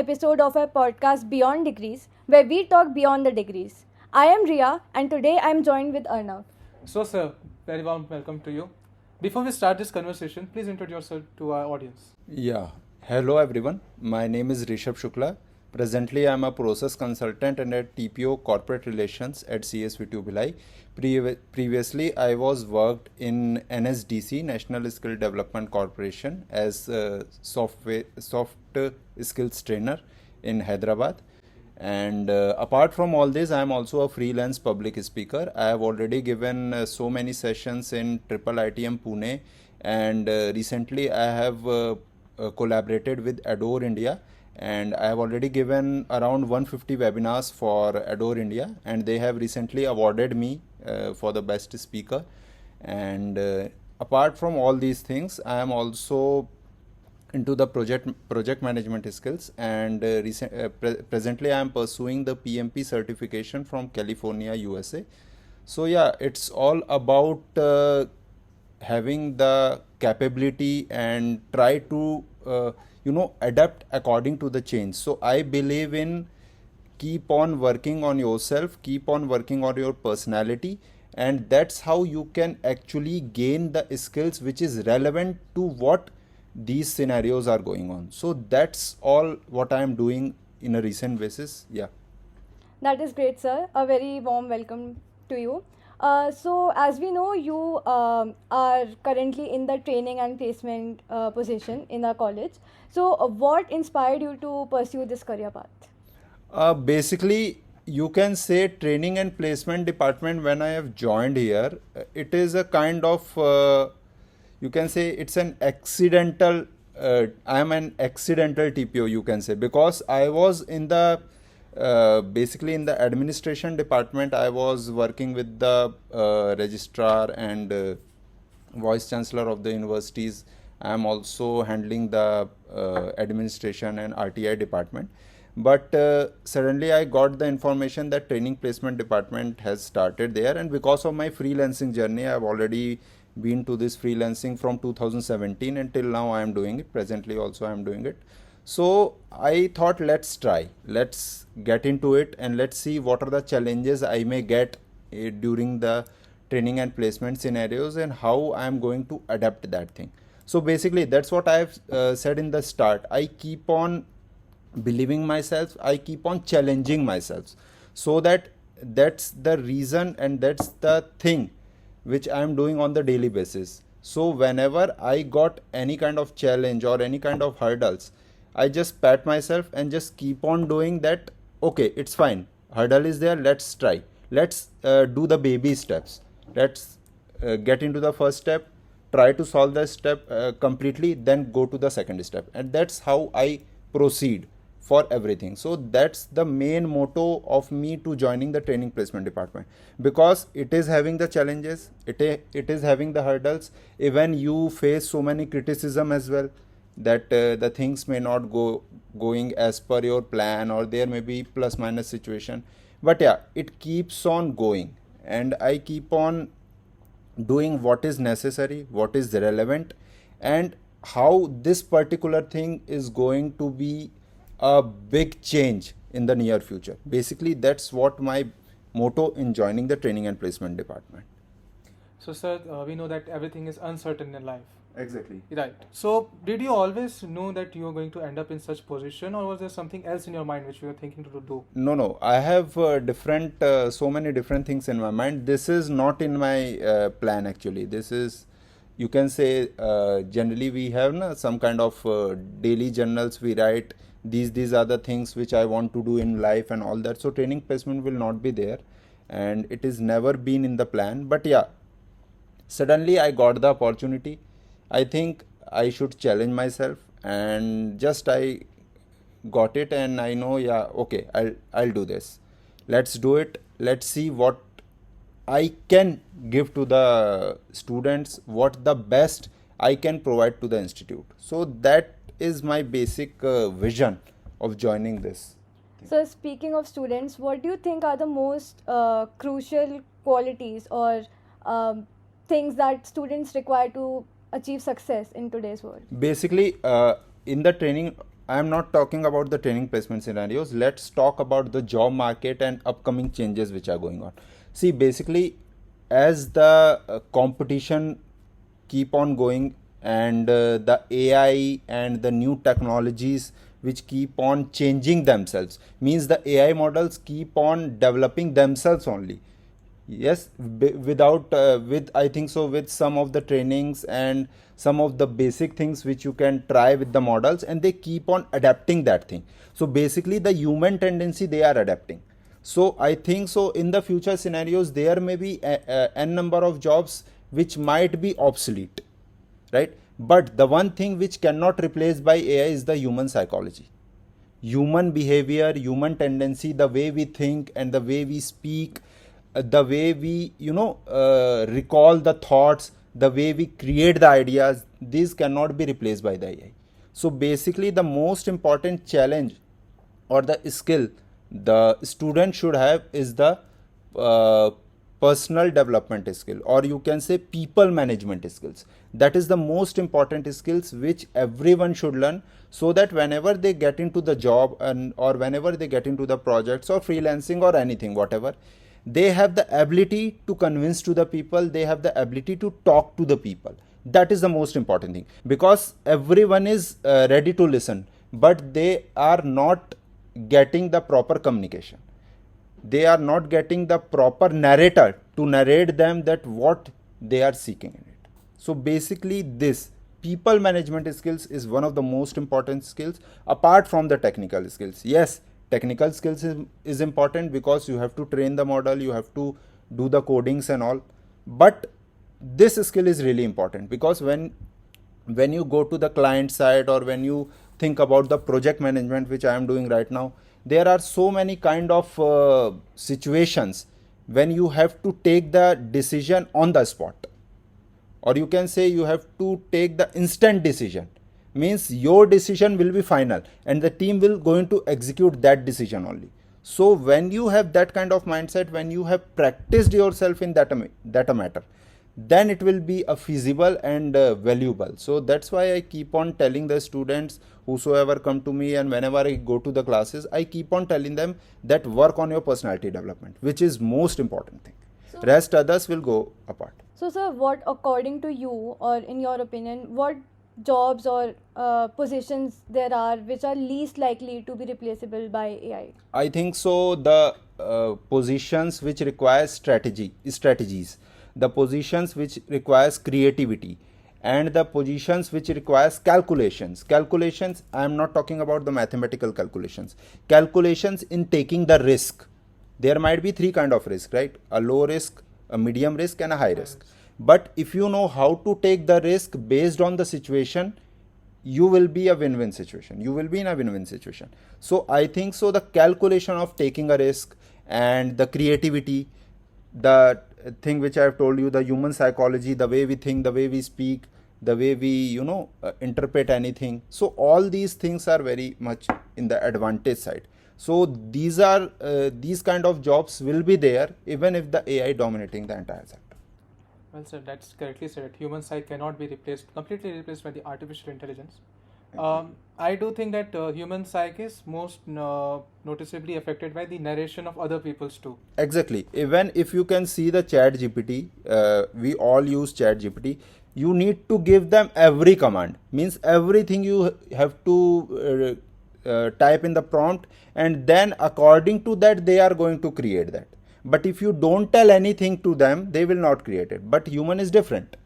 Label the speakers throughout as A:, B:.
A: episode of our podcast Beyond Degrees, where we talk beyond the degrees. I am Ria, and today I am joined with Arnav.
B: So, sir, very warm welcome to you. Before we start this conversation, please introduce yourself to our audience.
C: Yeah. Hello everyone. My name is Rishabh Shukla. Presently, I am a process consultant and at TPO Corporate Relations at CSVTU Bhilai. Previously, I was worked in NSDC, National Skill Development Corporation, as a soft skills trainer in Hyderabad. And apart from all this, I am also a freelance public speaker. I have already given so many sessions in Triple ITM Pune, and recently I have collaborated with Adore India, and I have already given around 150 webinars for Adore India, and they have recently awarded me for the best speaker. And apart from all these things, I am also into the project management skills, and presently I am pursuing the PMP certification from California, USA. So yeah, it's all about having the capability and try to adapt according to the change. So I believe in keep on working on yourself, keep on working on your personality, and that's how you can actually gain the skills which is relevant to what these scenarios are going on. So that's all what I am doing in a recent basis. Yeah.
A: That is great, sir. A very warm welcome to you. So, as we know, you are currently in the training and placement position in our college. So, what inspired you to pursue this career path?
C: Basically, you can say training and placement department when I have joined here, it is a kind of you can say it's an accidental I am an accidental TPO, you can say, because I was in the basically in the administration department. I was working with the registrar and vice chancellor of the universities. I am also handling the administration and RTI department. But suddenly I got the information that training placement department has started there, and because of my freelancing journey, I have already been to this freelancing from 2017 until now. I am doing it. Presently also I am doing it. So I thought, let's try, let's get into it, and let's see what are the challenges I may get during the training and placement scenarios, and how I am going to adapt that thing. So basically that's what I have said in the start. I keep on believing myself, I keep on challenging myself, so that's the reason and that's the thing which I am doing on the daily basis. So whenever I got any kind of challenge or any kind of hurdles, I just pat myself and just keep on doing that. Okay, it's fine, hurdle is there, let's try, let's do the baby steps, let's get into the first step, try to solve the step completely, then go to the second step, and that's how I proceed for everything. So that's the main motto of me to joining the training placement department, because it is having the challenges, it is having the hurdles. Even you face so many criticism as well, that the things may not going as per your plan, or there may be plus minus situation. But yeah, it keeps on going, and I keep on doing what is necessary, what is relevant, and how this particular thing is going to be a big change in the near future. Basically that's what my motto in joining the training and placement department.
B: So, sir, we know that everything is uncertain in life.
C: Exactly.
B: Right. So, did you always know that you were going to end up in such position, or was there something else in your mind which you were thinking to do?
C: No, I have so many different things in my mind. This is not in my plan actually. This is, you can say, generally we have some kind of daily journals we write. These are the things which I want to do in life and all that. So training placement will not be there, and it is never been in the plan. But yeah, suddenly I got the opportunity. I think I should challenge myself, and just I got it, and I know, yeah, okay, I'll do this. Let's do it. Let's see what I can give to the students, what the best I can provide to the institute. So that is my basic vision of joining this.
A: So, speaking of students, what do you think are the most crucial qualities or things that students require to achieve success in today's world?
C: Basically, in the training I am not talking about the training placement scenarios. Let's talk about the job market and upcoming changes which are going on. See, basically, as the competition keep on going, and the AI and the new technologies which keep on changing themselves, means the AI models keep on developing themselves only. Yes, without with, I think so, with some of the trainings and some of the basic things which you can try with the models, and they keep on adapting that thing. So basically the human tendency they are adapting. So I think so in the future scenarios there may be n number of jobs which might be obsolete, right? But the one thing which cannot replace by AI is the human psychology, human behavior, human tendency, the way we think and the way we speak, the way we, recall the thoughts, the way we create the ideas, these cannot be replaced by the AI. So basically the most important challenge or the skill the student should have is the uh, personal development skill, or you can say people management skills. That is the most important skills which everyone should learn, so that whenever they get into the job and or whenever they get into the projects or freelancing or anything whatever, they have the ability to convince to the people, they have the ability to talk to the people. That is the most important thing, because everyone is ready to listen, but they are not getting the proper communication, they are not getting the proper narrator to narrate them that what they are seeking in it. So basically this people management skills is one of the most important skills apart from the technical skills. Yes, technical skills is important because you have to train the model, you have to do the codings and all, but this skill is really important, because when you go to the client side or when you think about the project management which I am doing right now, there are so many kind of situations when you have to take the decision on the spot, or you can say you have to take the instant decision, means your decision will be final and the team will going to execute that decision only. So when you have that kind of mindset, when you have practiced yourself in that matter, then it will be a feasible and valuable. So that's why I keep on telling the students whosoever come to me, and whenever I go to the classes, I keep on telling them that work on your personality development, which is most important thing.
A: So,
C: Rest others will go apart.
A: so sir, what according to you, or in your opinion, what jobs or positions there are which are least likely to be replaceable by AI?
C: I think so. The positions which require strategies, the positions which requires creativity, and the positions which requires calculations. Calculations. I am not talking about the mathematical calculations. Calculations in taking the risk. There might be three kind of risk, right? A low risk, a medium risk, and a high risk. But if you know how to take the risk based on the situation, you will be a win-win situation, you will be in a win-win situation. So I think so the calculation of taking a risk and the creativity, the thing which I have told you, the human psychology, the way we think, the way we speak, the way we interpret anything, so all these things are very much in the advantage side. So these kind of jobs will be there even if the AI dominating the entire sector.
B: Well, sir, that's correctly said. Human psyche cannot be completely replaced by the artificial intelligence. I do think that human psyche is most noticeably affected by the narration of other people's too.
C: Exactly. Even if you can see the chat GPT, we all use chat GPT. You need to give them every command. Means everything you have to type in the prompt, and then according to that they are going to create that. But if you don't tell anything to them, they will not create it. But human is different.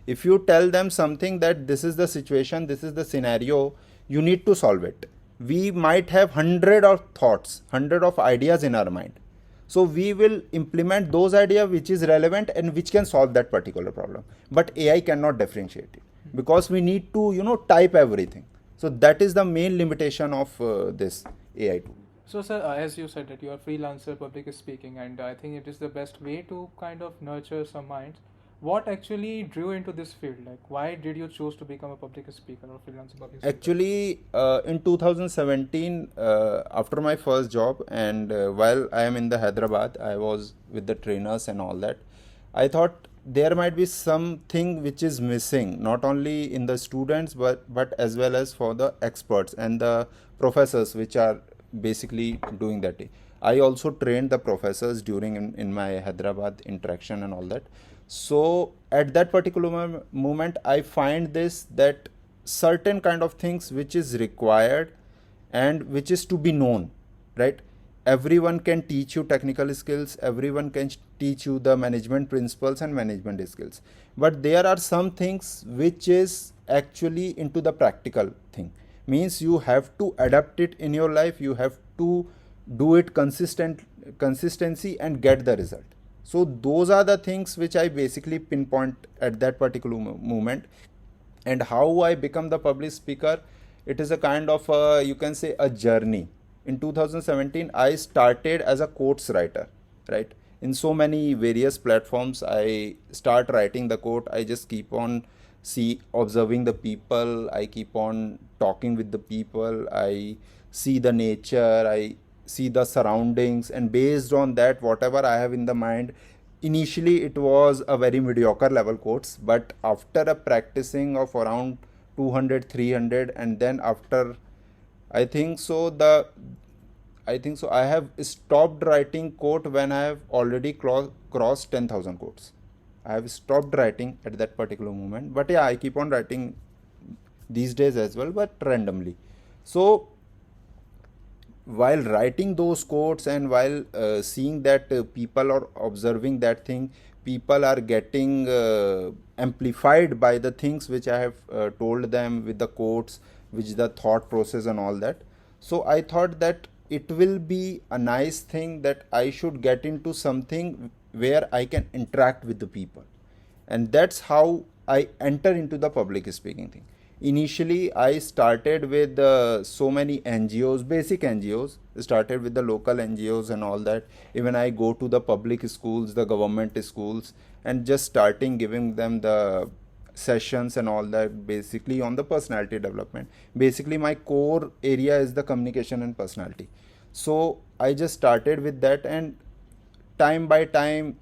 C: If you tell them something that this is the situation, this is the scenario, you need to solve it. We might have 100 of thoughts, 100 of ideas in our mind. So we will implement those ideas which is relevant and which can solve that particular problem. But AI cannot differentiate it because we need to type everything. So that is the main limitation of this AI tool.
B: So, sir, as you said that you are freelancer, public speaking, and I think it is the best way to kind of nurture some minds. What actually drew into this field? Like, why did you choose to become a public speaker or freelancer public speaker?
C: Actually, in 2017, after my first job, and while I am in the Hyderabad, I was with the trainers and all that. I thought there might be something which is missing, not only in the students but as well as for the experts and the professors which are basically doing that. I also trained the professors during in my Hyderabad interaction and all that. So at that particular moment, I find this that certain kind of things which is required and which is to be known, right? Everyone can teach you technical skills, everyone can teach you the management principles and management skills, but there are some things which is actually into the practical thing, means you have to adapt it in your life, you have to do it consistency and get the result. So those are the things which I basically pinpoint at that particular moment. And how I become the public speaker, it is a kind of a, you can say, a journey. In 2017 I started as a quotes writer, right? In so many various platforms I start writing the quote. I just keep on observing the people, I keep on talking with the people, I see the nature, I see the surroundings, and based on that whatever I have in the mind, initially it was a very mediocre level quotes, but after a practicing of around 200 300, and then after I think so the I have stopped writing quote when I have already crossed 10,000 quotes. I have stopped writing at that particular moment, but yeah, I keep on writing these days as well, but randomly. So while writing those quotes and while seeing that people are observing that thing, people are getting amplified by the things which I have told them with the quotes, which the thought process and all that. So I thought that it will be a nice thing that I should get into something where I can interact with the people, and that's how I enter into the public speaking thing. Initially I started with so many NGOs, basic NGOs, started with the local NGOs and all that. Even I go to the public schools, the government schools, and just starting giving them the sessions and all that, basically on the personality development. Basically my core area is the communication and personality. So I just started with that, and time by time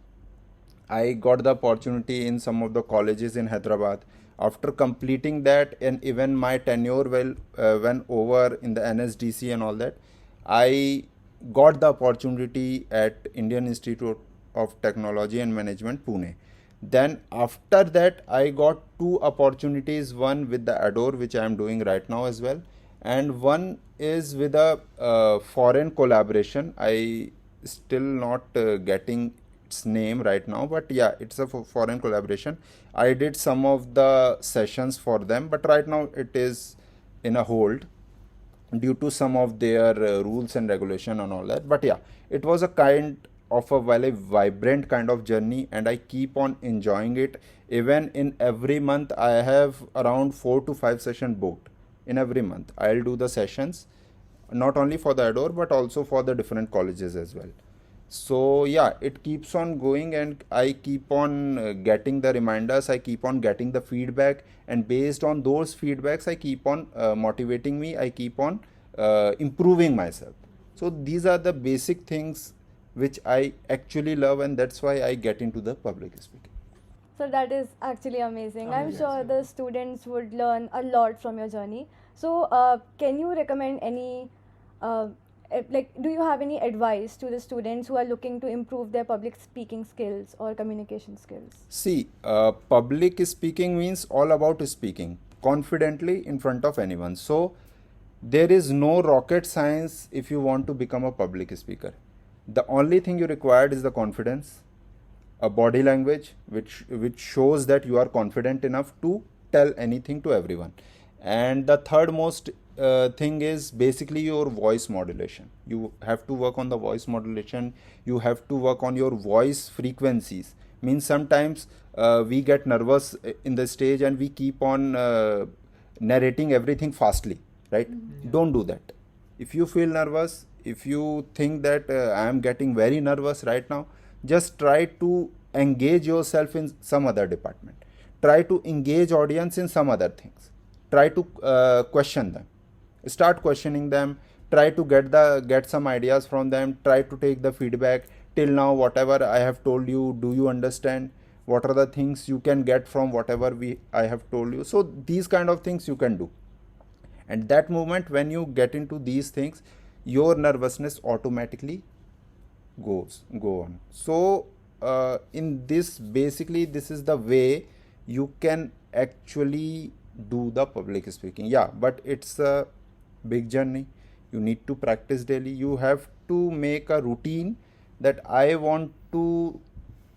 C: I got the opportunity in some of the colleges in Hyderabad. After completing that, and even my tenure went over in the NSDC and all that, I got the opportunity at Indian Institute of Technology and Management, Pune. Then after that, I got two opportunities. One with the Adore, which I am doing right now as well, and one is with a foreign collaboration. I still not getting its name right now, but yeah, it's a foreign collaboration. I did some of the sessions for them, but right now it is in a hold due to some of their rules and regulation and all that. But yeah, it was a kind of a very vibrant kind of journey, and I keep on enjoying it. Even in every month I have around 4 to 5 sessions booked. In every month I'll do the sessions, not only for the Adore but also for the different colleges as well. So yeah, it keeps on going, and I keep on getting the reminders, I keep on getting the feedback, and based on those feedbacks I keep on motivating me, I keep on improving myself. So these are the basic things which I actually love, and that's why I get into the public speaking.
A: So that is actually amazing. I'm
B: Amazing.
A: sure the students would learn a lot from your journey. So, can you recommend any, like, do you have any advice to the students who are looking to improve their public speaking skills or communication skills?
C: See, public speaking means all about speaking confidently in front of anyone. So there is no rocket science if you want to become a public speaker. The only thing you required is the confidence, a body language which shows that you are confident enough to tell anything to everyone. And the third most thing is basically your voice modulation. You have to work on the voice modulation, you have to work on your voice frequencies. Means sometimes we get nervous in the stage and we keep on narrating everything fastly, right? Don't do that. If you feel nervous, if you think that I am getting very nervous right now, just try to engage yourself in some other department, try to engage audience in some other things, try to question them, start questioning them, try to get some ideas from them, try to take the feedback. Till now whatever I have told you, do you understand? what are the things you can get from whatever I have told you. So these kind of things you can do. And that moment when you get into these things, your nervousness automatically go on. So in this, basically this is the way you can actually do the public speaking. Yeah, but it's a big journey. You need to practice daily. You have to make a routine that I want to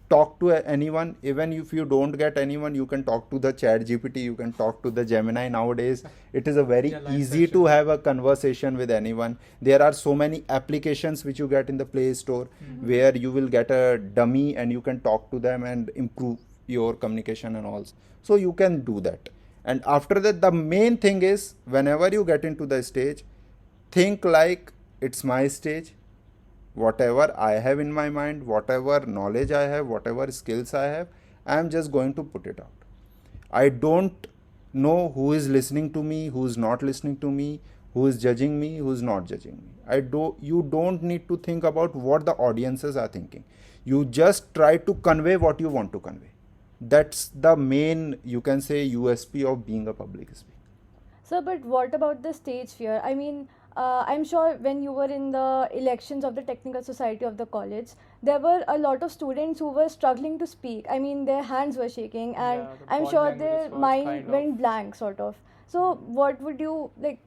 C: talk to anyone. Even if you don't get anyone, you can talk to the chat gpt, you can talk to the Gemini. Nowadays it is a very
B: Yeah, live
C: easy
B: session.
C: to have a conversation with anyone. There are so many applications which you get in the Play Store where you will get a dummy and you can talk to them and improve your communication and all. So you can do that. And after that, the main thing is, whenever you get into the stage, think like it's my stage. Whatever I have in my mind, whatever knowledge I have, whatever skills I have, I am just going to put it out. I don't know who is listening to me, who is not listening to me, who is judging me, who is not judging me. You don't need to think about what the audiences are thinking. You just try to convey what you want to convey. That's the main, you can say, USP of being a public speaker.
A: So, but what about the stage fear? I mean, I'm sure when you were in the elections of the Technical Society of the college, there were a lot of students who were struggling to speak. I mean, their hands were shaking, and
B: Yeah, the
A: I'm
B: body
A: sure
B: language
A: their
B: was
A: mind
B: kind of-
A: went blank, sort of. So, what would you like?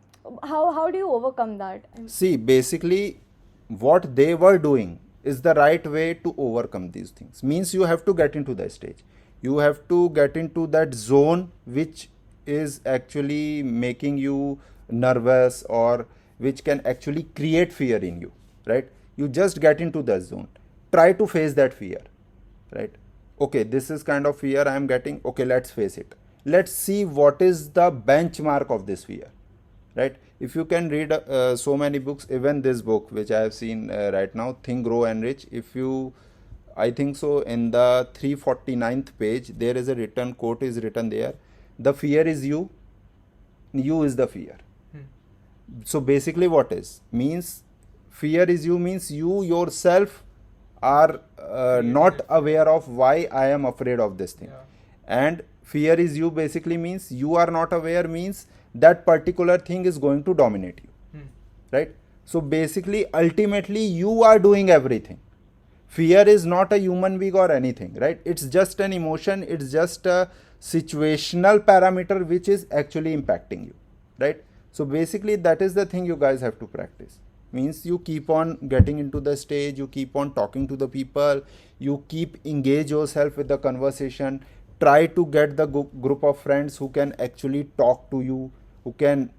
A: How do you overcome that?
C: See, basically, what they were doing is the right way to overcome these things. Means you have to get into the stage. You have to get into that zone which is actually making you nervous, or which can actually create fear in you, right? You just get into that zone. Try to face that fear, right? Okay, this is kind of fear I am getting. Okay, let's face it. Let's see what is the benchmark of this fear, right? If you can read so many books, even this book which I have seen right now, Think, Grow and Rich, if you, I think so, in the 349th page there is a written quote is written there: the fear is you is the fear. So basically what is means, fear is you means you yourself are not
B: that fear.
C: aware of why I am afraid of this thing.
B: Yeah.
C: And fear is you basically means you are not aware, means that particular thing is going to dominate you, right? So basically ultimately you are doing everything. Fear is not a human being or anything, right? It's just an emotion, it's just a situational parameter which is actually impacting you, right? So basically that is the thing you guys have to practice. Means you keep on getting into the stage, you keep on talking to the people, you keep engage yourself with the conversation, try to get the group of friends who can actually talk to you, who can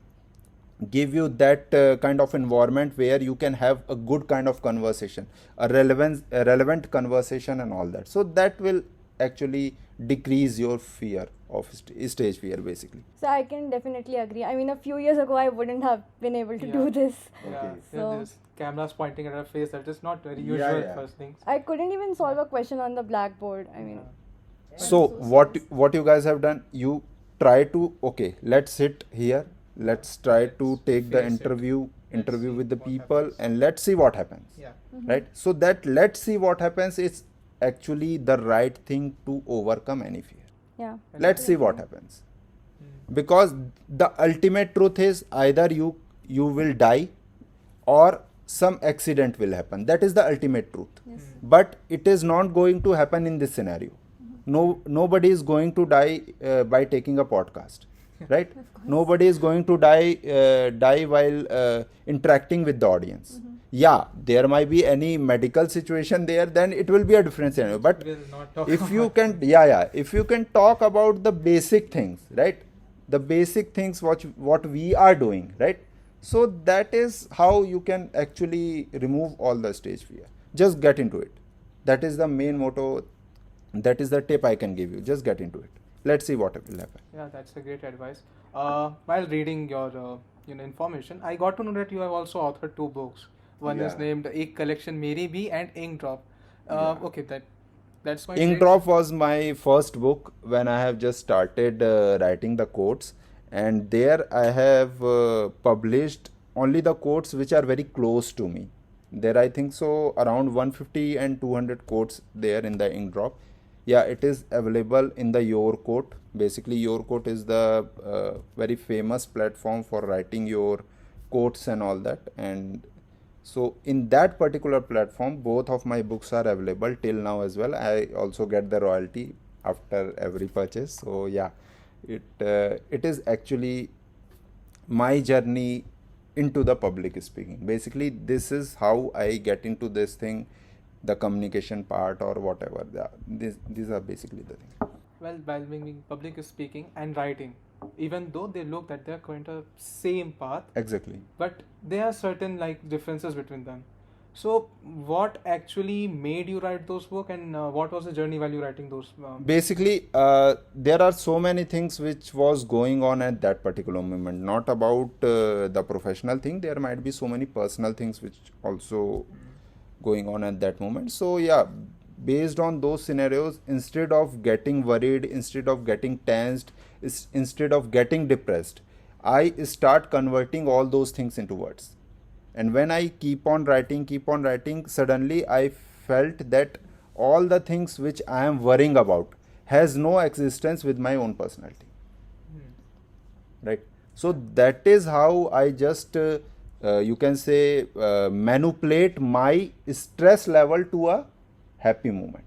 C: give you that kind of environment where you can have a good kind of conversation, a relevant conversation and all that. So that will actually decrease your fear of stage fear basically.
A: So I can definitely agree. I mean, a few years ago, I wouldn't have been able to do
B: Yeah.
A: this.
B: Yeah,
C: Okay.
A: So-
B: there's cameras pointing at our face. That is not very
C: Yeah,
B: usual
C: yeah.
B: first things.
A: I couldn't even solve a question on the blackboard. I mean,
C: So what you guys have done, you try to, okay, let's sit here, let's try to
B: Let's
C: take the
B: face it.
C: interview
B: Let's see
C: with the
B: what
C: people
B: happens.
C: and let's see what happens,
B: Yeah.
C: right? So that let's see what happens is actually the right thing to overcome any fear.
A: yeah.
C: Let's see what happens, because the ultimate truth is either you will die or some accident will happen. That is the ultimate truth.
A: Yes.
C: But it is not going to happen in this scenario. Nobody is going to die by taking a podcast, right? Nobody is going to die while interacting with the audience. Yeah, there might be any medical situation there, then it will be a different scenario. But
B: We'll not talk
C: if you
B: about
C: can, if you can talk about the basic things, right? The basic things what we are doing, right? So that is how you can actually remove all the stage fear. Just get into it. That is the main motto. That is the tip I can give you. Just get into it. Let's see what will happen.
B: Yeah, that's a great advice. While reading your information, I got to know that you have also authored 2 books. One is
C: Yeah.
B: named Ek Collection Meri Bhi and Ink Drop.
C: Yeah.
B: Okay, that's quite
C: Ink
B: great.
C: Drop was my first book when I have just started writing the quotes, and there I have published only the quotes which are very close to me. There I think so around 150 and 200 quotes there in the Ink Drop. Yeah, it is available in the Your Quote. Basically, Your Quote is the very famous platform for writing your quotes and all that. And so, in that particular platform, both of my books are available till now as well. I also get the royalty after every purchase. So, yeah, it is actually my journey into the public speaking. Basically, this is how I get into this thing, the communication part or whatever. These are basically the thing.
B: Well, while being public speaking and writing, even though they look that they're going to same path,
C: Exactly.
B: but there are certain like differences between them. So, what actually made you write those book, and what was the journey while you writing those?
C: Basically, there are so many things which was going on at that particular moment. Not about the professional thing. There might be so many personal things which also going on at that moment. So yeah, based on those scenarios, instead of getting worried, instead of getting tensed, instead of getting depressed, I start converting all those things into words. And when I keep on writing, suddenly I felt that all the things which I am worrying about has no existence with my own personality. Right? So that is how I just you can say manipulate my stress level to a happy moment.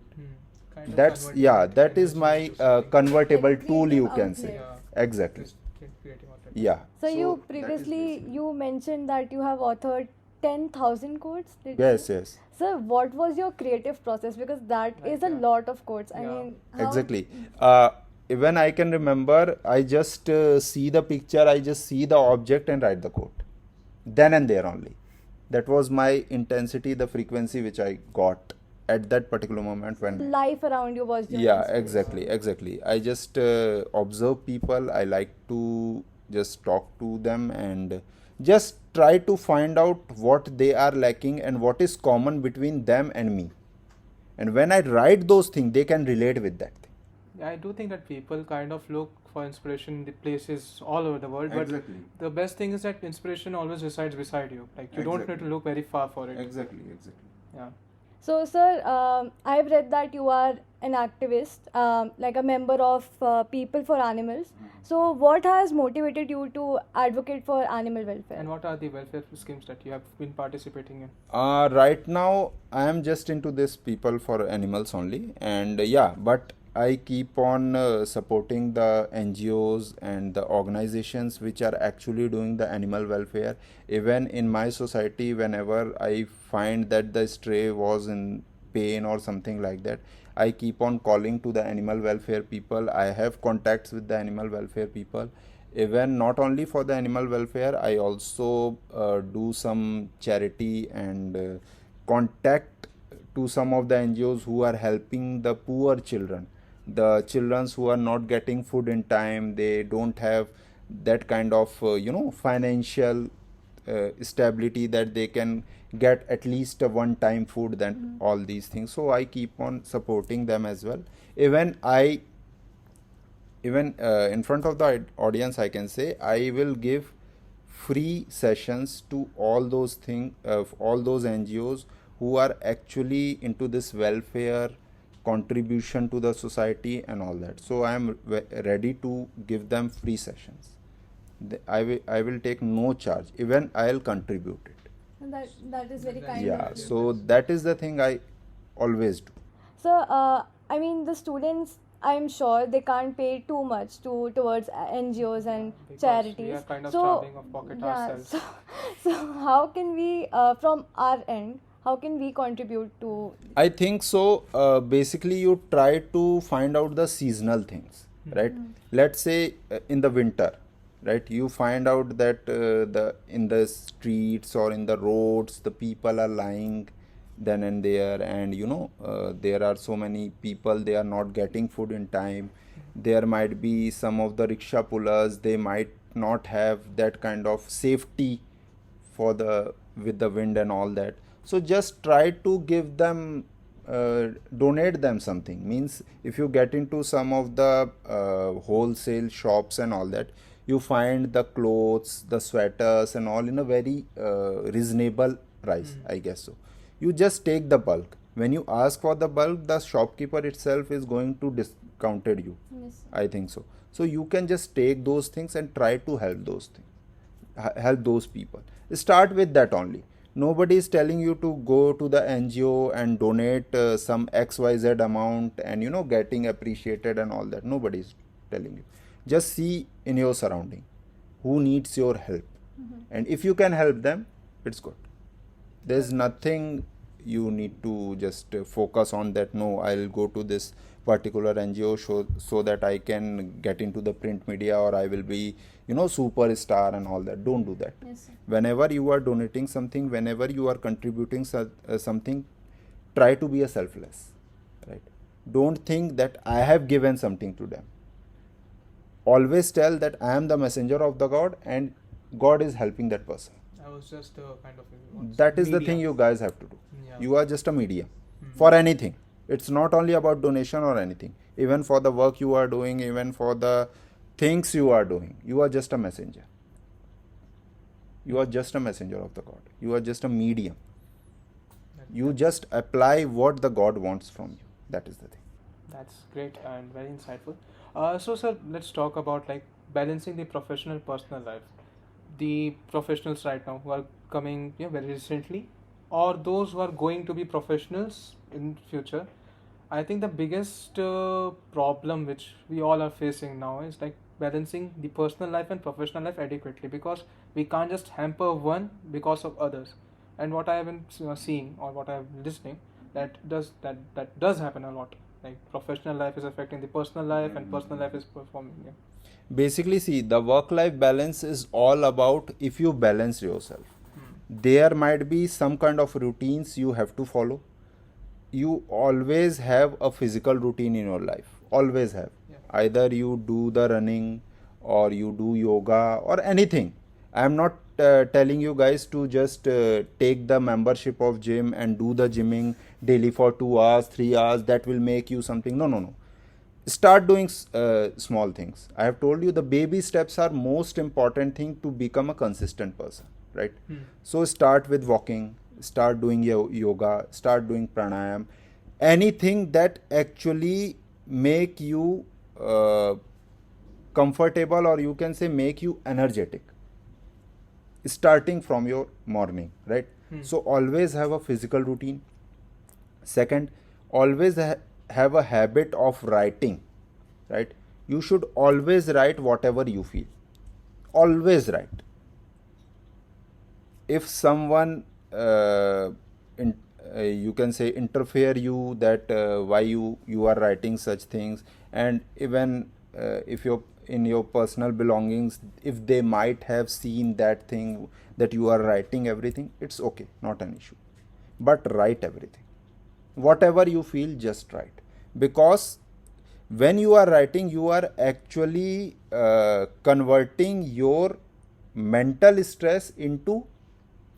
B: Kind of
C: That's
B: converting
C: yeah,
B: it
C: that is
B: into
C: my
B: something.
C: convertible
A: Like
C: tool, you
A: creative
C: can say.
A: outlet.
B: Yeah.
C: Exactly.
B: Just creating outlet.
C: Yeah.
A: So you
C: that is
A: previously
C: basically-
A: you mentioned that you have authored 10,000 quotes. Did
C: Yes,
A: you?
C: yes.
A: Sir, what was your creative process? Because that
B: Like,
A: is a
B: yeah.
A: lot of quotes. I
B: Yeah.
A: mean, how,
C: Exactly. Even I can remember, I just see the picture, I just see the object and write the quote. Then and there only. That was my intensity, the frequency which I got at that particular moment when.
A: life around you was your
C: Yeah,
A: inspiration.
C: exactly. I just observe people. I like to just talk to them and just try to find out what they are lacking and what is common between them and me. And when I write those things, they can relate with that thing.
B: I do think that people kind of look for inspiration in the places all over the world, but
C: Exactly.
B: the best thing is that inspiration always resides beside you. Like you don't need to
C: Exactly.
B: look very far for it.
C: Exactly.
B: Yeah.
A: So, sir, I've read that you are an activist, like a member of People for Animals. So, what has motivated you to advocate for animal welfare?
B: And what are the welfare schemes that you have been participating in?
C: Right now, I am just into this people for animals only, and yeah, but I keep on supporting the NGOs and the organizations which are actually doing the animal welfare. Even in my society, whenever I find that the stray was in pain or something like that, I keep on calling to the animal welfare people. I have contacts with the animal welfare people. Even not only for the animal welfare, I also do some charity and contact to some of the NGOs who are helping the poor children, the children who are not getting food in time. They don't have that kind of financial stability that they can get at least a one time food than all these things. So I keep on supporting them as well. even i even in front of the audience, I can say I will give free sessions to all those NGOs who are actually into this welfare contribution to the society and all that. So I am ready to give them free sessions. I will take no charge, even I'll contribute it.
A: And that is very kind
C: Yeah,
A: of you.
C: so that is the thing I always do.
A: So, I mean, the students, I'm sure they can't pay too much towards NGOs and
B: Because
A: charities.
B: we are kind of
A: so,
B: starving of pocket
A: yeah,
B: ourselves.
A: so how can we, from our end, how can we contribute to?
C: I think so. Basically, you try to find out the seasonal things, right? Let's say in the winter, right? You find out that the in the streets or in the roads, the people are lying then and there, and there are so many people, they are not getting food in time. There might be some of the rickshaw pullers, they might not have that kind of safety for the with the wind and all that. So just try to give them donate them something. Means if you get into some of the wholesale shops and all that, you find the clothes, the sweaters and all in a very reasonable price, I guess so. You just take the bulk When you ask for the bulk, the shopkeeper itself is going to discounted you.
A: Yes.
C: I think so. So you can just take those things and try to help those things, help those people. Start with that only. Nobody is telling you to go to the NGO and donate some XYZ amount and getting appreciated and all that. Nobody is telling you. Just see in your surrounding who needs your help, and if you can help them, it's good. There's nothing you need to just focus on that. No, I'll go to this particular NGO so that I can get into the print media, or I will be superstar and all that. Don't do that.
A: Yes, sir.
C: Whenever you are donating something, whenever you are contributing something, try to be a selfless, right? Don't think that I have given something to them. Always tell that I am the messenger of the God and God is helping that person.
B: I was just kind of.
C: That is the thing you guys have to do.
B: Yeah.
C: You are just a medium for anything. It's not only about donation or anything. Even for the work you are doing, even for the things you are doing, you are just a messenger. You are just a messenger of the God. You are just a medium. You just apply what the God wants from you. That is the thing.
B: That's great and very insightful. So, sir, let's talk about like balancing the professional personal life. The professionals right now who are coming very recently, or those who are going to be professionals in future. I think the biggest problem which we all are facing now is like balancing the personal life and professional life adequately, because we can't just hamper one because of others. And what I have been seeing, or what I have been listening, that does happen a lot. Like professional life is affecting the personal life, and personal life is performing. Yeah.
C: Basically, see, the work-life balance is all about if you balance yourself. There might be some kind of routines you have to follow. You always have a physical routine in your life. Always have.
B: Yeah.
C: Either you do the running or you do yoga or anything. I am not telling you guys to just take the membership of gym and do the gymming daily for 2 hours, 3 hours. That will make you something. No. Start doing small things. I have told you the baby steps are most important thing to become a consistent person, right? So start with walking, start doing yoga, start doing pranayam, anything that actually make you comfortable, or you can say make you energetic, starting from your morning, right? So always have a physical routine. Second, always have a habit of writing, right? You should always write whatever you feel. Always write. If someone you can say interfere you that why you are writing such things, and even if you're in your personal belongings, if they might have seen that thing that you are writing everything, it's okay, not an issue, but write everything. Whatever you feel, just write, because when you are writing, you are actually converting your mental stress into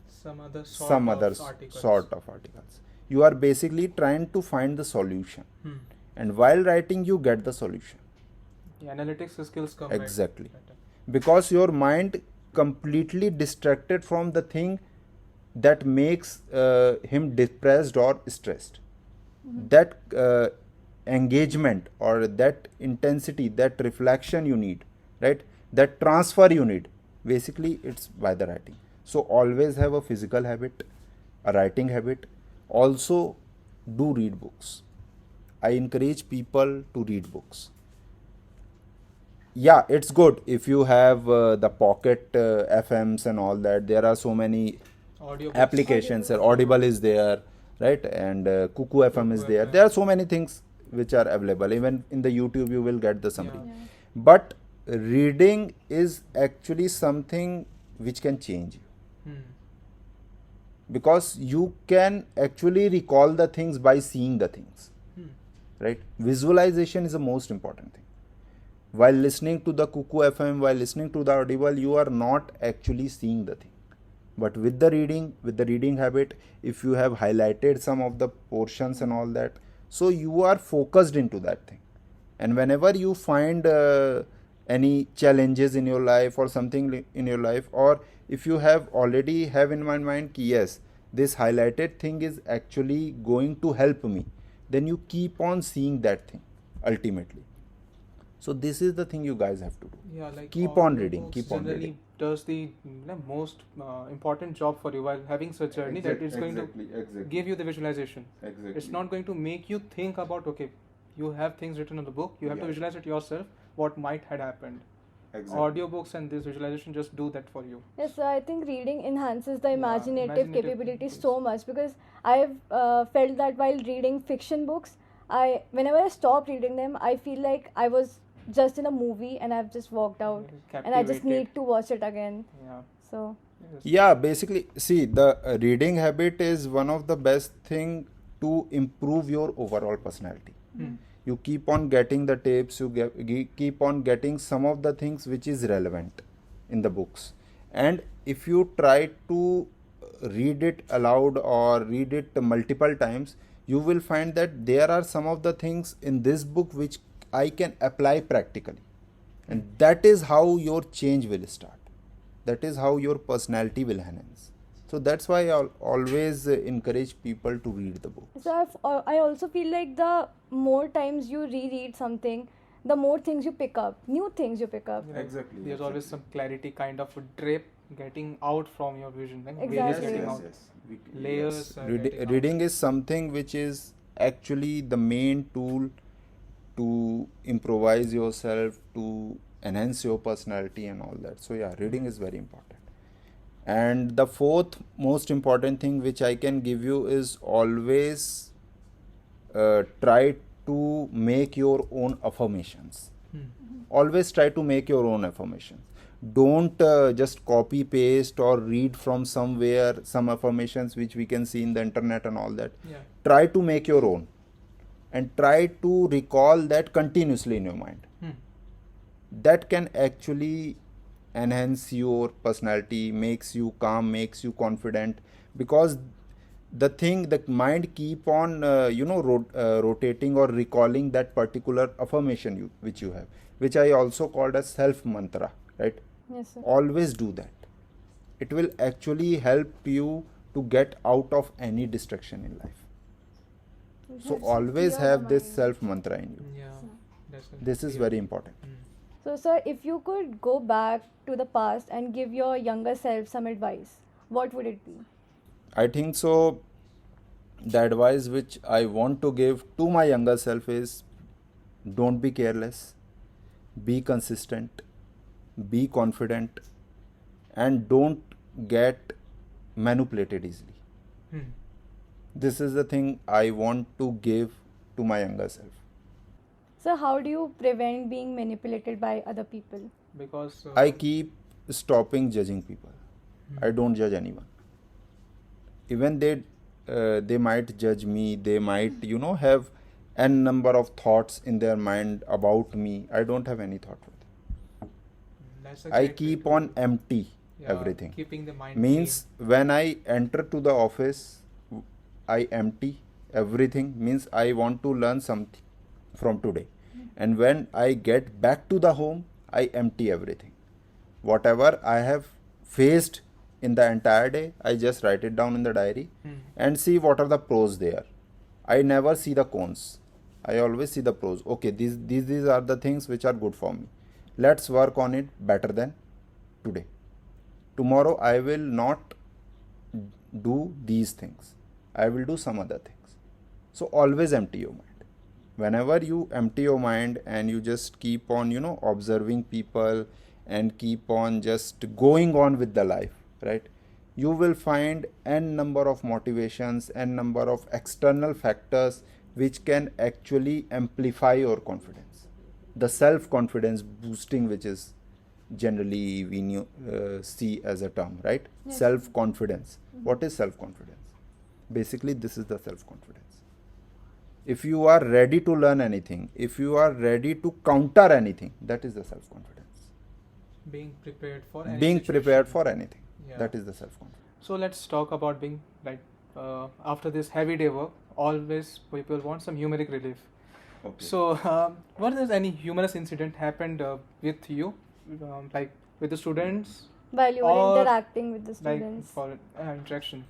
B: Some other
C: sort of articles. You are basically trying to find the solution, and while writing you get the solution.
B: The analytics skills come
C: Exactly.
B: right.
C: Because your mind completely distracted from the thing that makes him depressed or stressed. That engagement or that intensity, that reflection you need, right? That transfer you need. Basically, it's by the writing. So always have a physical habit, a writing habit. Also, do read books. I encourage people to read books. Yeah, it's good if you have the pocket FMs and all that. There are so many
B: Audio
C: applications. Audible is there, right? And Cuckoo FM is there. There are so many things which are available. Even in the YouTube, you will get the summary.
B: Yeah.
C: But reading is actually something which can change you, because you can actually recall the things by seeing the things, right? Visualization is the most important thing. While listening to the Cuckoo FM, while listening to the Audible, you are not actually seeing the thing. But with the reading habit, if you have highlighted some of the portions and all that, so you are focused into that thing. And whenever you find any challenges in your life or something in your life, or if you have already have in my mind, yes, this highlighted thing is actually going to help me, then you keep on seeing that thing ultimately. So this is the thing you guys have to do.
B: Yeah, like
C: Keep on reading,
B: audiobooks
C: keep on
B: generally
C: reading.
B: does the most important job for you while having such journey, that it's going to give you the visualization.
C: Exactly.
B: It's not going to make you think about, okay, you have things written in the book, you have to
C: Yeah.
B: visualize it yourself, what might had happened. Audiobooks and this visualization just do that for you.
A: Yes, so I think reading enhances the
B: Yeah,
A: imaginative
B: imaginative
A: capabilities
B: yes.
A: so much, because I've felt that while reading fiction books, whenever I stop reading them, I feel like I was just in a movie and I've just walked out, and I just
B: Captivated.
A: need to watch it again.
B: Yeah.
A: So
B: Yes.
C: Yeah, basically, see, the reading habit is one of the best thing to improve your overall personality. You keep on getting the tapes, keep on getting some of the things which is relevant in the books. And if you try to read it aloud or read it multiple times, you will find that there are some of the things in this book which I can apply practically. And that is how your change will start. That is how your personality will enhance. So that's why I always encourage people to read the book.
A: I also feel like the more times you reread something, the more things you pick up, new things you pick up.
B: You know,
C: Exactly,
B: There's always
C: exactly.
B: some clarity, kind of a drape getting out from your vision. Like
A: Exactly.
B: various
A: Yes,
B: getting
A: yes,
B: out. Layers are
C: Read,
B: getting out.
C: reading is something which is actually the main tool to improvise yourself, to enhance your personality and all that. So yeah, reading is very important. And the fourth most important thing which I can give you is always try to make your own affirmations. Always try to make your own affirmations. Don't just copy paste or read from somewhere some affirmations which we can see in the internet and all that.
B: Yeah.
C: Try to make your own and try to recall that continuously in your mind. That can actually enhance your personality, makes you calm, makes you confident, because the mind keep on rotating or recalling that particular affirmation which you have, which I also called as self mantra, right?
A: Yes, sir.
C: Always do that. It will actually help you to get out of any distraction in life.
A: It
C: So
A: helps you
C: always
A: clear
C: have
A: the
C: this
A: mind.
C: self mantra in you.
B: Yeah. That's
C: This is very important.
A: So, sir, if you could go back to the past and give your younger self some advice, what would it be?
C: I think so. The advice which I want to give to my younger self is don't be careless, be consistent, be confident, and don't get manipulated easily. This is the thing I want to give to my younger self.
A: So, how do you prevent being manipulated by other people?
B: Because
C: I keep stopping judging people. I don't judge anyone. Even they might judge me, they might have n number of thoughts in their mind about me. I don't have any thought for them.
B: that's a
C: I
B: great
C: keep
B: way to-
C: on empty
B: Yeah,
C: everything.
B: Keeping the mind
C: Means when I enter to the office, I empty everything. Means I want to learn something from today. And when I get back to the home, I empty everything. Whatever I have faced in the entire day, I just write it down in the diary and see what are the pros there. I never see the cons. I always see the pros. Okay, these are the things which are good for me. Let's work on it better than today. Tomorrow I will not do these things. I will do some other things. So always empty your mind. Whenever you empty your mind and you just keep on, observing people and keep on just going on with the life, right? You will find n number of motivations, n number of external factors which can actually amplify your confidence. The self confidence boosting, which is generally we see as a term, right?
A: Yes.
C: Self confidence. What is self confidence? Basically, this is the self confidence. If you are ready to learn anything, if you are ready to counter anything, that is the self confidence.
B: being prepared for any
C: Being
B: situation.
C: prepared for anything,
B: Yeah.
C: that is the self confidence.
B: So let's talk about being like after this heavy day work, always people want some humoric relief. So what is any humorous incident happened with you, like with the students
A: While you were
B: or
A: interacting with the
B: like
A: students?
B: for interaction?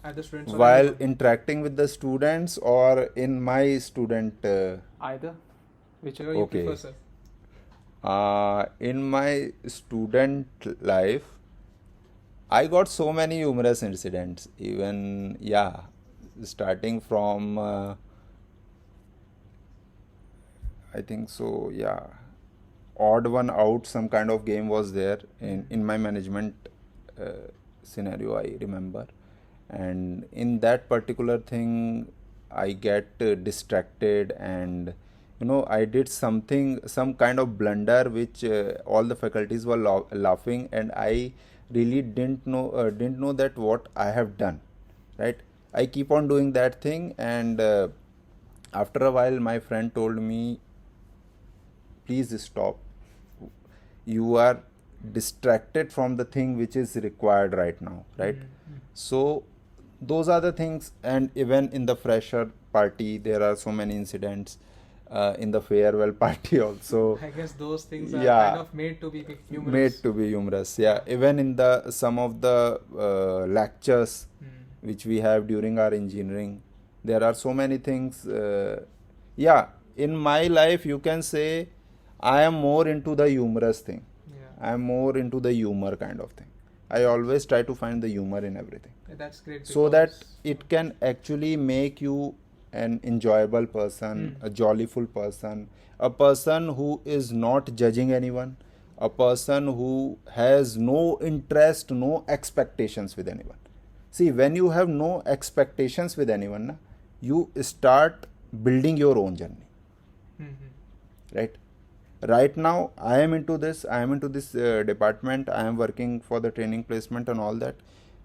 B: At the students or
C: while
B: anyone?
C: interacting with the students or in my student.
B: Either, whichever you prefer,
C: Okay.
B: sir.
C: In my student life, I got so many humorous incidents. Even, yeah, starting from, I think so, yeah, odd one out, some kind of game was there in my management scenario, I remember. And in that particular thing, I get distracted, and I did something, some kind of blunder, which all the faculties were laughing, and I really didn't know that what I have done, right? I keep on doing that thing, and after a while my friend told me, please stop, you are distracted from the thing which is required right now, right? So those are the things. And even in the fresher party there are so many incidents, in the farewell party also.
B: I guess those things are kind
C: Yeah,
B: of made to be humorous.
C: made to be humorous. Yeah, even in the some of the lectures which we have during our engineering, there are so many things. Yeah, in my life you can say I am more into the humorous thing.
B: Yeah.
C: I am more into the humor kind of thing. I always try to find the humor in everything,
B: Yeah, that's great.
C: so that
B: because-
C: it can actually make you an enjoyable person, a joyful person, a person who is not judging anyone, a person who has no interest, no expectations with anyone. See, when you have no expectations with anyone, na, you start building your own journey, right? Right now I am into this, department, I am working for the training placement and all that,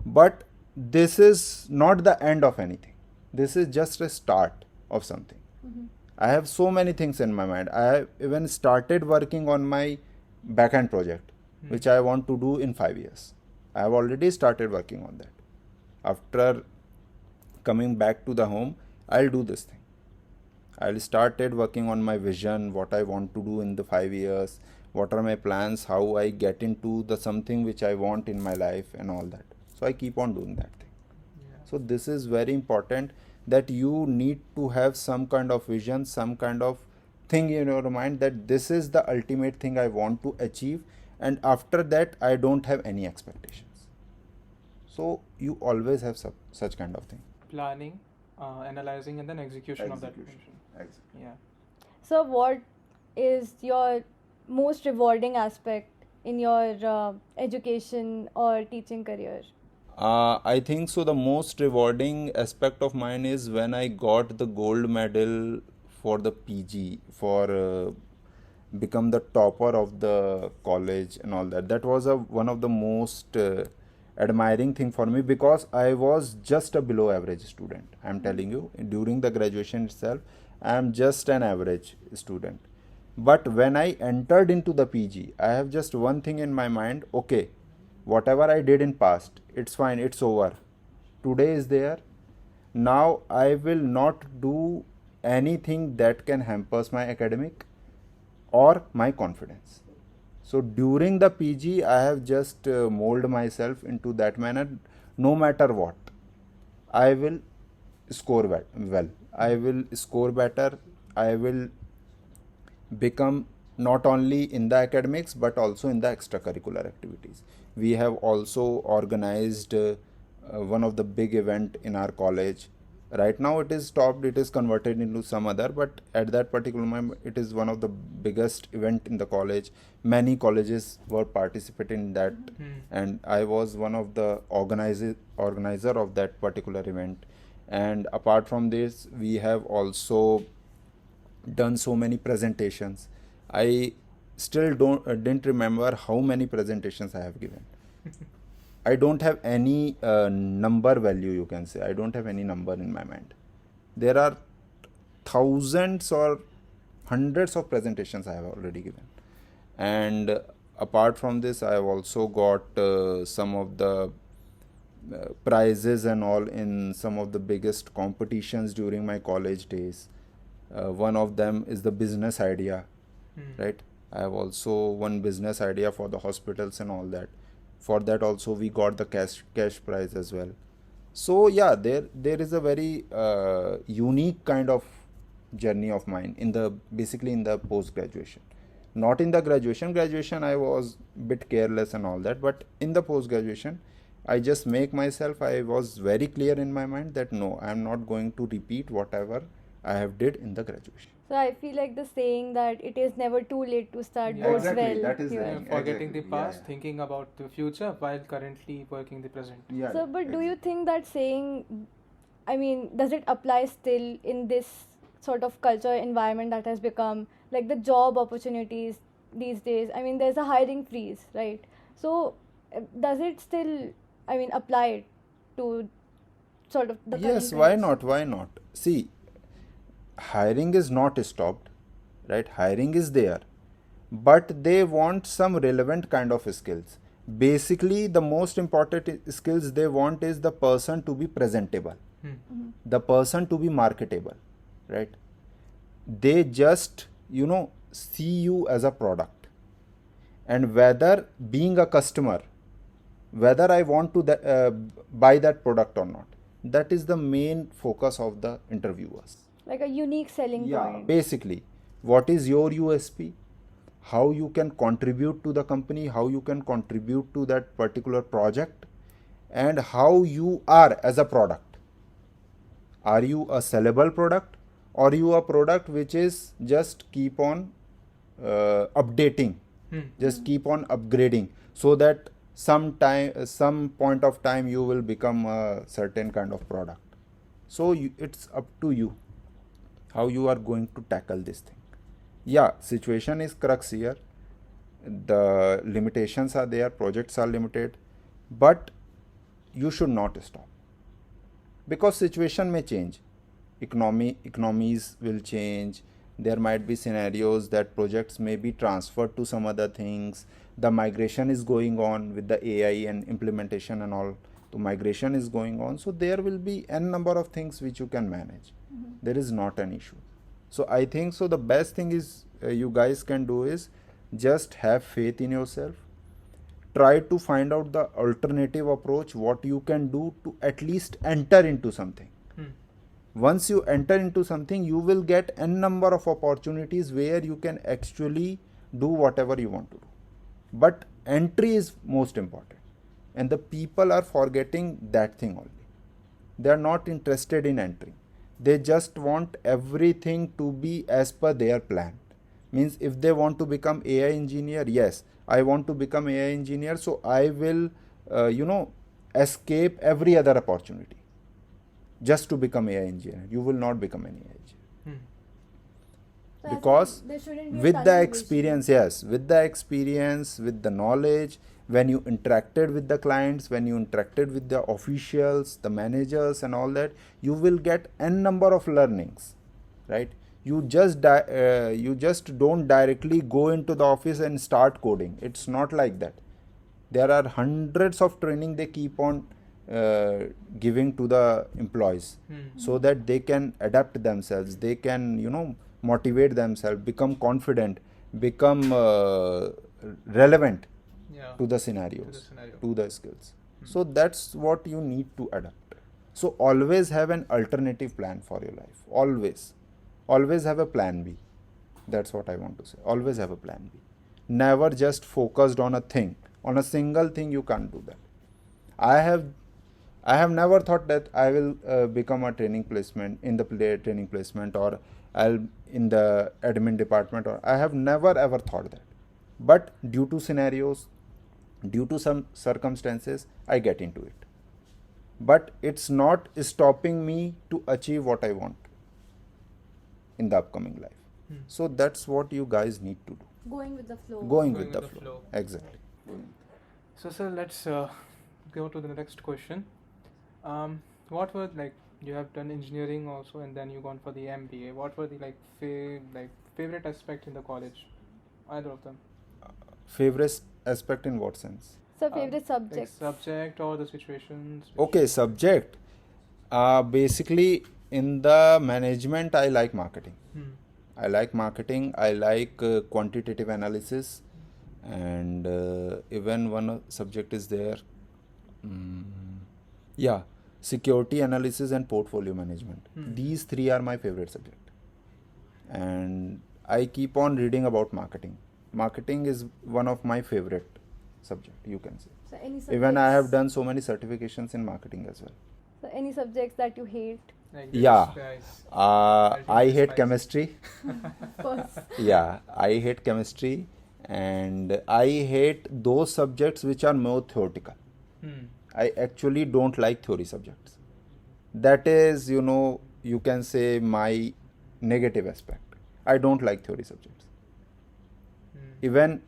C: but this is not the end of anything. This is just a start of something. I have so many things in my mind. I have even started working on my backend project, which I want to do in 5 years. I have already started working on that. After coming back to the home, I'll do this thing. I'll started working on my vision, what I want to do in the 5 years, what are my plans, how I get into the something which I want in my life and all that. So I keep on doing that thing. So this is very important, that you need to have some kind of vision, some kind of thing in your mind, that this is the ultimate thing I want to achieve, and after that I don't have any expectations. So you always have such kind of thing.
B: Planning, analyzing, and then execution of that
C: Execution.
B: mission. Yeah.
A: So, what is your most rewarding aspect in your education or teaching career?
C: I think so. The most rewarding aspect of mine is when I got the gold medal for the PG, for become the topper of the college and all that. That was one of the most admiring thing for me, because I was just a below average student. I'm telling you, during the graduation itself, I'm just an average student. But when I entered into the PG, I have just one thing in my mind. Okay, whatever I did in past, it's fine, it's over. Today is there. Now I will not do anything that can hampers my academic or my confidence. So during the PG, I have just molded myself into that manner. No matter what, I will score well. I will score better. I will become not only in the academics but also in the extracurricular activities. We have also organized one of the big event in our college. Right now it is stopped, it is converted into some other, but at that particular moment it is one of the biggest event in the college. Many colleges were participating in that, and I was one of the organizer of that particular event. And apart from this, we have also done so many presentations. I still didn't remember how many presentations I have given. I don't have any number value, you can say. I don't have any number in my mind. There are thousands or hundreds of presentations I have already given. And apart from this, I have also got some of the prizes and all in some of the biggest competitions during my college days. One of them is the business idea, right? I have also one business idea for the hospitals and all that. For that also we got the cash prize as well. So yeah, there is a very unique kind of journey of mine in the basically in the post graduation. Not in the graduation I was bit careless and all that, but in the post graduation I just make myself, I was very clear in my mind that no, I am not going to repeat whatever I have did in the graduation.
A: So I feel like the saying that it is never too late to start
B: Yeah.
A: bodes
C: Exactly,
A: well
C: that is the
A: here.
B: Yeah,
C: thing.
B: forgetting the
C: Exactly. Yeah,
B: past,
C: yeah.
B: thinking about the future while currently working the present.
C: Yeah,
A: So,
C: yeah,
A: but do you
C: exactly.
A: think that saying, I mean, does it apply still in this sort of culture environment that has become like the job opportunities these days? I mean, there's a hiring freeze, right? So, does it still, I mean, apply to sort of the
C: Yes,
A: current
C: why
A: trends?
C: not? Why not? See, hiring is not stopped, right? Hiring is there, but they want some relevant kind of skills. Basically, the most important skills they want is the person to be presentable,
B: Hmm.
A: Mhm.
C: the person to be marketable, right? They just, see you as a product, and whether being a customer, whether I want to buy that product or not, that is the main focus of the interviewers.
A: Like a unique selling
C: Yeah,
A: point.
C: basically, what is your USP? How you can contribute to the company, how you can contribute to that particular project, and how you are as a product. Are you a sellable product, or you a product which is just keep on updating,
B: Hmm.
C: just keep on upgrading, so that some point of time you will become a certain kind of product. So it's up to you how you are going to tackle this thing. Yeah, situation is crux here, the limitations are there, projects are limited, but you should not stop, because situation may change, economies will change, there might be scenarios that projects may be transferred to some other things, the migration is going on with the AI and implementation and all, the migration is going on, so there will be n number of things which you can manage.
A: Mhm.
C: There is not an issue. So I think so the best thing is you guys can do is just have faith in yourself, try to find out the alternative approach, what you can do to at least enter into something.
B: Hmm.
C: Once you enter into something, you will get n number of opportunities where you can actually do whatever you want to do, but entry is most important, and the people are forgetting that thing only. They are not interested in entering, they just want everything to be as per their plan. Means if they want to become AI engineer, yes, I want to become AI engineer, so I will escape every other opportunity just to become AI engineer. You will not become an AI engineer,
B: Hmm.
A: So as per,
C: because
A: there shouldn't be a
C: with the
A: tunnel vision.
C: experience, yes, with the experience, with the knowledge, when you interacted with the clients, when you interacted with the officials, the managers and all that, you will get n number of learnings, right? You just don't directly go into the office and start coding. It's not like that. There are hundreds of training they keep on giving to the employees,
B: Hmm.
C: so that they can adapt themselves, they can motivate themselves, become confident, become relevant
B: Yeah.
C: to the
B: To the
C: scenarios,
B: scenario.
C: to the skills.
B: Hmm.
C: So that's what you need to adapt. So always have an alternative plan for your life, always have a plan B. That's what I want to say, always have a plan B. Never just focused on a thing, on a single thing. You can't do that. I have i have never thought that I will become a training placement in the training placement, or I'll in the admin department, or I have never ever thought that. But due to scenarios, due to some circumstances, I get into it. But it's not stopping me to achieve what I want in the upcoming life.
B: Hmm.
C: So that's what you guys need to do.
A: Going with the flow.
C: Going
B: Going
C: with the
B: with the
C: flow.
B: flow.
C: Exactly.
B: So, sir, let's go to the next question. What were like you have done engineering also, and then you gone for the MBA. What were the favorite aspect in the college? Either of them.
C: Favorite aspect in what sense?
A: So favorite
B: Like
A: subjects.
B: subject or the situations.
C: Okay, subject. Basically, in the management, I like marketing.
B: Hmm.
C: I like marketing. I like quantitative analysis, and even one subject is there. Mm, yeah, security analysis, and portfolio management.
B: Hmm.
C: These three are my favorite subject. And I keep on reading about marketing. Marketing is one of my favorite subject, you can say.
A: So any
C: Even I have
A: subjects-
C: done so many certifications in marketing as well.
A: So any subjects that you hate?
B: Like
C: Yeah.
B: guys.
C: I
B: Ultimate
C: hate
B: spicy.
C: chemistry.
A: Of course.
C: Yeah, I hate chemistry, and I hate those subjects which are more theoretical.
B: Hmm.
C: I actually don't like theory subjects. That is, you can say my negative aspect. I don't like theory subjects.
B: Hmm.
C: Even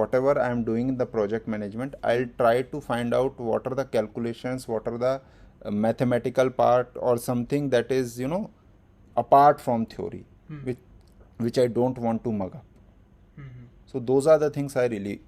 C: whatever I am doing in the project management, I'll try to find out what are the calculations, what are the mathematical part, or something that is, apart from theory,
B: Hmm.
C: which I don't want to mug up.
B: Hmm.
C: So those are the things I really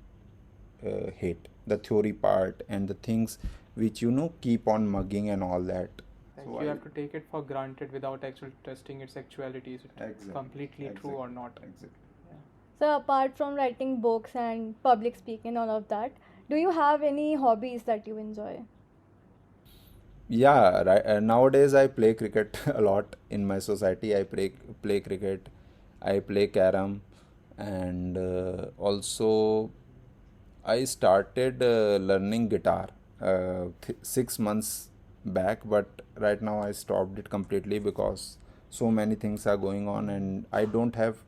C: hate, the theory part and the things which keep on mugging and all that.
B: Like
C: So
B: you
C: I-
B: have to take it for granted without actually testing its actuality. Is it
C: Exactly,
B: completely true or
C: exactly,
B: not?
C: Exactly.
B: Yeah.
A: So apart from writing books and public speaking and all of that, do you have any hobbies that you enjoy?
C: Yeah, right. Nowadays I play cricket a lot in my society. I play cricket, I play carom, and also I started learning guitar 6 months back, but right now I stopped it completely because so many things are going on, and I don't have.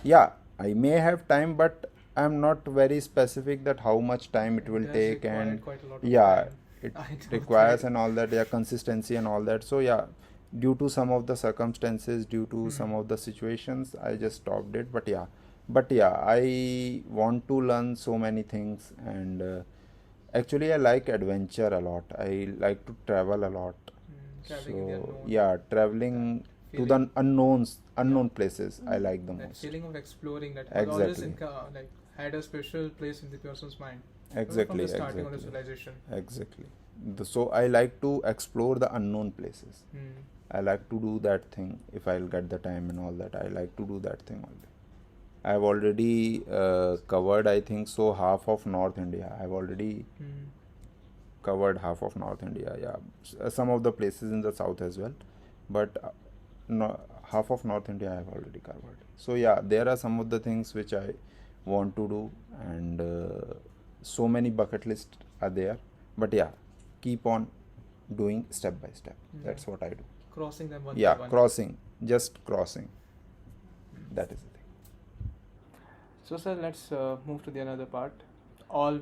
C: Yeah, I may have time, but I'm not very specific that how much time it will
B: does
C: take,
B: require
C: and
B: quite a lot of
C: yeah,
B: time.
C: it
B: I know
C: requires
B: that.
C: and all that. Yeah, consistency and all that. So yeah, due to some of the circumstances, due to some of the situations, I just stopped it. But yeah, I want to learn so many things, and actually I like adventure a lot. I like to travel a lot.
B: Traveling in the
C: So
B: unknown.
C: yeah, traveling to the
B: feeling.
C: unknown
B: Yeah.
C: places I like the
B: That
C: most.
B: feeling of exploring that has always
C: Exactly.
B: like had a special place in the person's mind. From
C: Exactly,
B: the starting of the
C: exactly.
B: civilization.
C: Exactly. So I like to explore the unknown places.
B: Hmm.
C: I like to do that thing if I'll get the time and all that. I like to do that thing only. I've already covered, I think so, half of North India. I've already
B: Hmm.
C: covered half of North India. Yeah, some of the places in the south as well, but no, half of North India I have already covered. So yeah, there are some of the things which I want to do, and so many bucket lists are there. But yeah, keep on doing step by step. That's what I do.
B: Crossing them one
C: Yeah,
B: by one.
C: crossing, just crossing. That is the thing.
B: So sir, let's move to the another part. All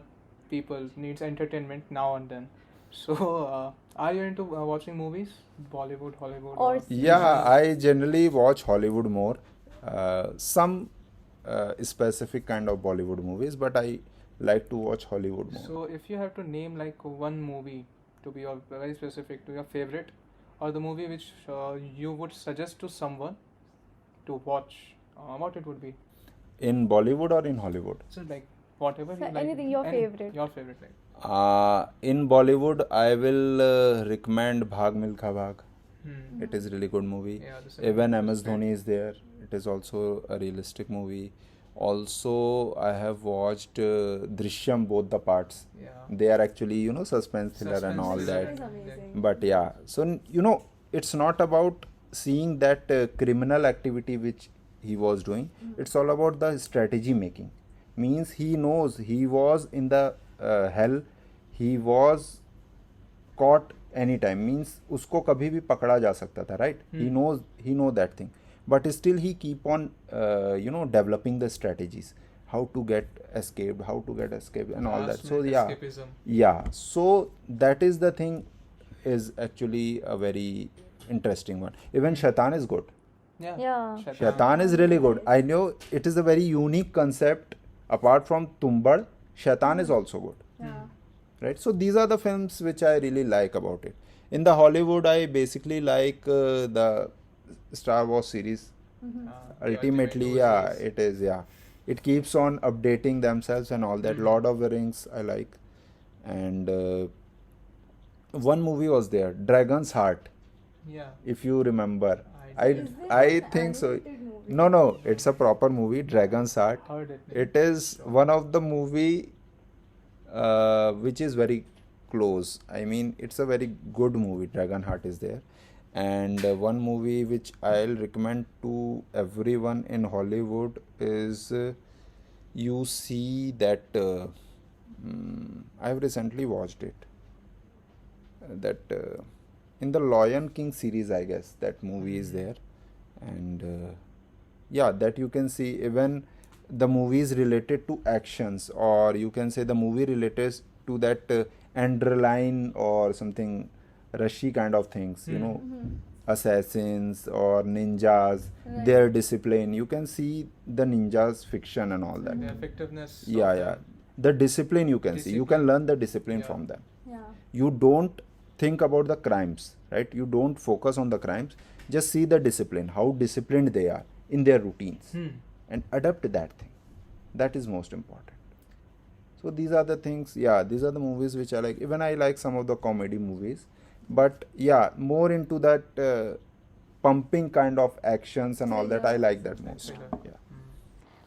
B: people needs entertainment now and then. So are you into watching movies? Bollywood, Hollywood,
A: Or
C: Yeah,
A: series?
C: I generally watch Hollywood more. Some specific kind of Bollywood movies, but I like to watch Hollywood more.
B: So if you have to name like one movie to be your very specific to your favorite, or the movie which you would suggest to someone to watch, what it would be?
C: In Bollywood or in Hollywood?
B: So like whatever
A: So
B: you like.
A: anything, your favorite.
B: Your favorite, like.
C: In Bollywood, I will recommend Bhag Milkha Bhag.
B: Hmm.
C: It is really good movie.
B: Yeah, the
C: Even
B: second
C: MS
B: one
C: Dhoni is there. It is also a realistic movie. Also, I have watched Drishyam, both the parts.
B: Yeah.
C: They are actually, suspense thriller and all
B: Suspense
C: that.
A: That is amazing.
C: But yeah, so it's not about seeing that criminal activity which he was doing. It's all about the strategy making. Means he knows he was in the hell. He was caught anytime. Means उसको कभी भी पकड़ा जा सकता था, right? He know that thing. But still he keep on developing the strategies, how to get escaped and all that. So
B: Last-minute
C: yeah,
B: escapism.
C: yeah. So that is the thing, is actually a very interesting one. Even Shaitan is good.
A: Yeah.
C: Shaitan is really good. I know it is a very unique concept. Apart from Tumbad, Shaitan is also good.
A: Yeah.
C: Right? So these are the films which I really like about it. In the Hollywood, I basically like the Star Wars series.
B: The
C: Ultimately,
B: Ultimate
C: yeah,
B: series.
C: it is, yeah. It keeps on updating themselves and all that. Lord of the Rings, I like. And one movie was there, Dragon's Heart,
B: Yeah.
C: if you remember.
B: I
C: I,
B: did.
A: Is it
C: I
A: an
C: think so.
A: animated movie?
C: No, it's a proper movie, Dragon's Heart.
B: Heard it.
C: It is one of the movie which is very close. I mean, it's a very good movie. Dragonheart is there, and one movie which I'll recommend to everyone in Hollywood is you see that I've recently watched it. That in the Lion King series, I guess that movie is there, and yeah, that you can see even the movies related to actions, or you can say the movie related to that adrenaline or something rushy kind of things, you know, assassins or ninjas,
A: Right.
C: their discipline. You can see the ninjas fiction and all that.
B: The effectiveness.
C: Yeah,
B: of
C: yeah.
B: the-
C: The discipline you can see. You can
B: Discipline.
C: learn the discipline
B: Yeah.
C: from them.
A: Yeah.
C: You don't think about the crimes, right? You don't focus on the crimes. Just see the discipline, how disciplined they are in their routines, and adapt that thing. That is most important. So these are the things. Yeah, these are the movies which I like. Even I like some of the comedy movies, but yeah, more into that pumping kind of actions and all that. I like that most.
B: Thriller.
C: Yeah.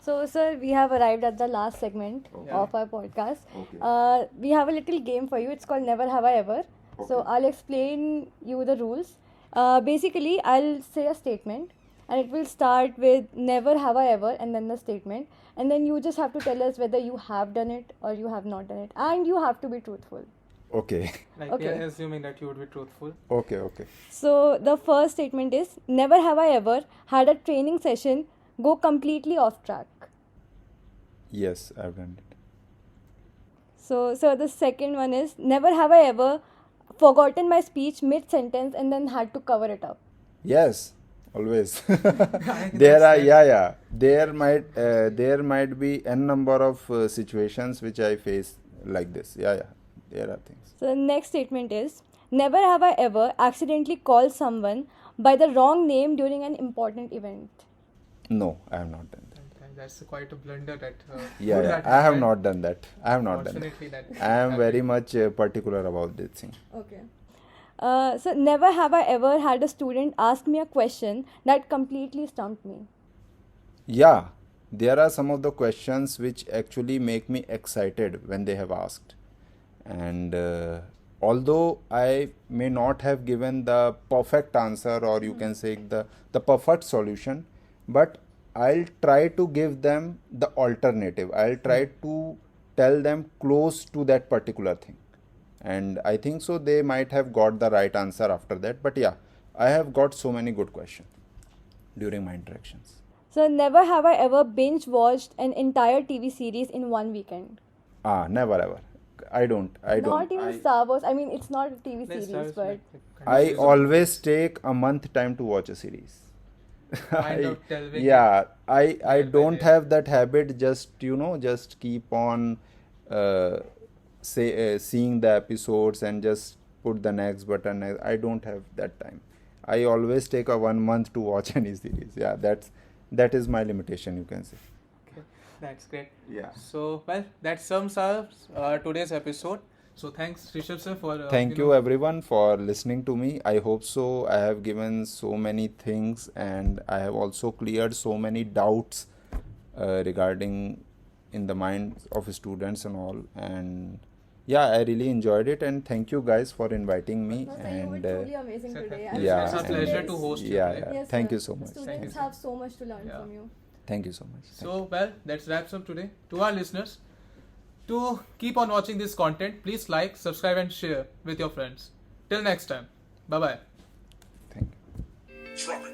A: So, sir, we have arrived at the last segment
C: Okay.
A: of our podcast.
C: Okay.
A: We have a little game for you. It's called Never Have I Ever. So,
C: Okay.
A: I'll explain you the rules. Basically, I'll say a statement, and it will start with Never Have I Ever, and then the statement. And then you just have to tell us whether you have done it or you have not done it. And you have to be truthful.
C: Okay.
B: Like
A: Okay.
B: we are assuming that you would be truthful.
C: Okay. Okay.
A: So, the first statement is Never have I ever had a training session go completely off track.
C: Yes, I've done it.
A: So the second one is Never have I ever forgotten my speech mid sentence and then had to cover it up.
C: Yes, always.
B: think
C: There are,
B: that's-
C: there might be n number of situations which I face like this. Yeah, there are things.
A: So the next statement is Never have I ever accidentally called someone by the wrong name during an important event.
C: No, I have not done that.
B: And that's quite a blunder that.
C: Yeah,
B: would
C: yeah,
B: that
C: I have
B: happen.
C: not done that. I have not done that.
B: Fortunately, that.
C: I am very
B: happened.
C: much particular about this thing.
A: Okay. So never have I ever had a student ask me a question that completely stumped me.
C: Yeah, there are some of the questions which actually make me excited when they have asked. And although I may not have given the perfect answer, or you can say the perfect solution, but I'll try to give them the alternative. I'll try to tell them close to that particular thing. And I think so they might have got the right answer after that. But yeah, I have got so many good questions during my interactions.
A: So never have I ever binge watched an entire TV series in one weekend.
C: Never ever. I don't.
A: Not even Star Wars. I mean, it's not a TV
B: Let's
A: series,
B: start
A: but
B: with, like, kind of
C: I
B: season.
C: always take a month time to watch a series.
B: Kind of delving
C: yeah, I
B: day by
C: don't
B: day.
C: have that habit. Just keep on seeing the episodes and just put the next button. I don't have that time. I always take a 1 month to watch any series. Yeah, that is my limitation, you can say.
B: Okay, that's great.
C: Yeah.
B: So, well, that sums up today's episode. So, thanks, Rishabh sir, for.
C: Thank you everyone for listening to me. I hope so. I have given so many things, and I have also cleared so many doubts regarding in the minds of students and all. And yeah, I really enjoyed it, and thank you guys for inviting me. And
A: amazing
B: Sir,
A: today.
C: yeah,
B: it's a pleasure
C: and-
B: to host you
C: yeah,
B: today.
C: yeah. Thank you so much.
B: Thank
A: Students
B: you.
A: have so much to learn
B: Yeah.
A: from you.
C: Thank you so much.
B: So, well, that wraps up today. To our listeners, to keep on watching this content, please like, subscribe, and share with your friends. Till next time. Bye bye.
C: Thank you.